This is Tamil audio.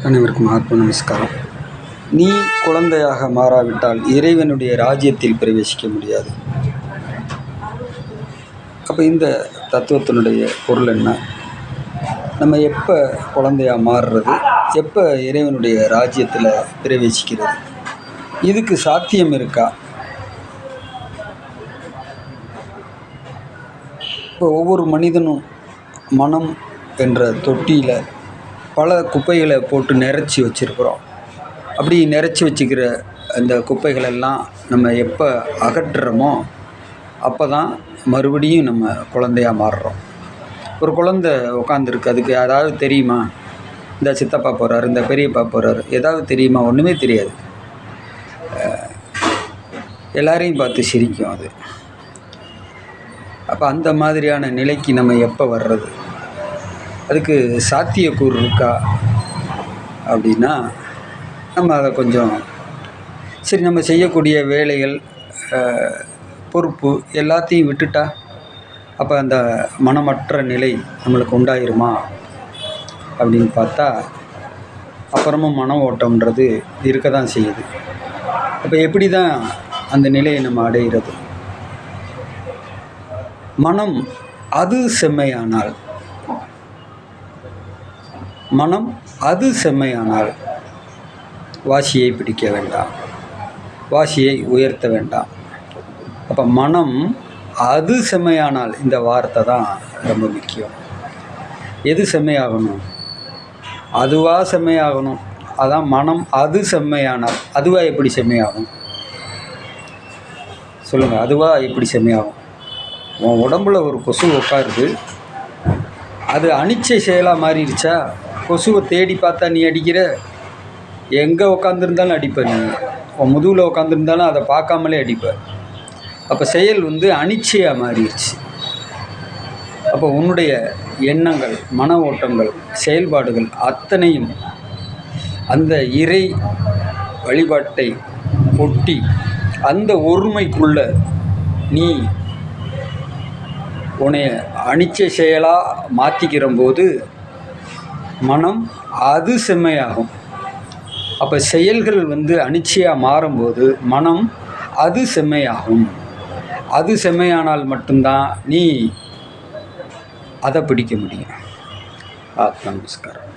அனைவருக்கும் ஆத்ம நமஸ்காரம். நீ குழந்தையாக மாறாவிட்டால் இறைவனுடைய ராஜ்யத்தில் பிரவேசிக்க முடியாது. அப்போ இந்த தத்துவத்தினுடைய பொருள் என்ன? நம்ம எப்போ குழந்தையாக மாறுறது, எப்போ இறைவனுடைய ராஜ்யத்தில் பிரவேசிக்கிறது, இதுக்கு சாத்தியம் இருக்கா? இப்போ ஒவ்வொரு மனிதனும் மனம் என்ற தொட்டியில் பல குப்பைகளை போட்டு நிறச்சி வச்சுருக்குறோம். அப்படி நிறச்சி வச்சுக்கிற அந்த குப்பைகளெல்லாம் நம்ம எப்போ அகற்றுறோமோ அப்போ தான் மறுபடியும் நம்ம குழந்தையாக மாறுறோம். ஒரு குழந்தை உட்காந்துருக்கு, அதுக்கு ஏதாவது தெரியுமா? இந்த சித்தப்பா போகிறாரு, இந்த பெரியப்பா போகிறாரு, ஏதாவது தெரியுமா? ஒன்றுமே தெரியாது. எல்லாரையும் பார்த்து சிரிக்கும் அது. அப்போ அந்த மாதிரியான நிலைக்கு நம்ம எப்போ வர்றது? அதுக்கு சாத்தியக்கூறு இருக்கா அப்படின்னா, நம்ம அதை கொஞ்சம் சரி, நம்ம செய்யக்கூடிய வேலைகள், பொறுப்பு எல்லாத்தையும் விட்டுட்டா அப்போ அந்த மனமற்ற நிலை நம்மளுக்கு உண்டாயிருமா அப்படின்னு பார்த்தா, அப்புறமும் மன ஓட்டம்ன்றது இருக்க தான் செய்யுது. அப்போ எப்படி தான் அந்த நிலையை நம்ம அடைகிறது? மனம் அது செம்மையானால், மனம் அது செம்மையானால் வாசியை பிடிக்க வேண்டாம், வாசியை உயர்த்த வேண்டாம். அப்போ மனம் அது செம்மையானால், இந்த வார்த்தை தான் ரொம்ப முக்கியம். எது செம்மையாகணும்? அதுவாக செம்மையாகணும். அதான் மனம் அது செம்மையானால். அதுவாக எப்படி செம்மையாகும் சொல்லுங்கள்? அதுவாக எப்படி செம்மையாகும்? உன் உடம்புல ஒரு கொசு உட்காருது, அது அனிச்சை செயலாக மாறிடுச்சா? கொசுவை தேடி பார்த்தா நீ அடிக்கிற, எங்கே உட்காந்துருந்தாலும் அடிப்ப. நீ உன் முதுகில் உட்காந்துருந்தாலும் அதை பார்க்காமலே அடிப்ப. அப்போ செயல் அனிச்சையாக மாறிடுச்சு. அப்போ உன்னுடைய எண்ணங்கள், மன ஓட்டங்கள், செயல்பாடுகள் அத்தனையும் அந்த இறை வழிபாட்டை ஒட்டி அந்த ஒருமைக்குள்ள நீ உன்னைய அனிச்சை செயலாக மாற்றிக்கிற போது மனம் அது செம்மையாகும். அப்போ செயல்கள் அனிச்சையாக மாறும்போது மனம் அது செம்மையாகும். அது செம்மையானால் மட்டும்தான் நீ அதை பிடிக்க முடியும். ஆத்மா நமஸ்காரம்.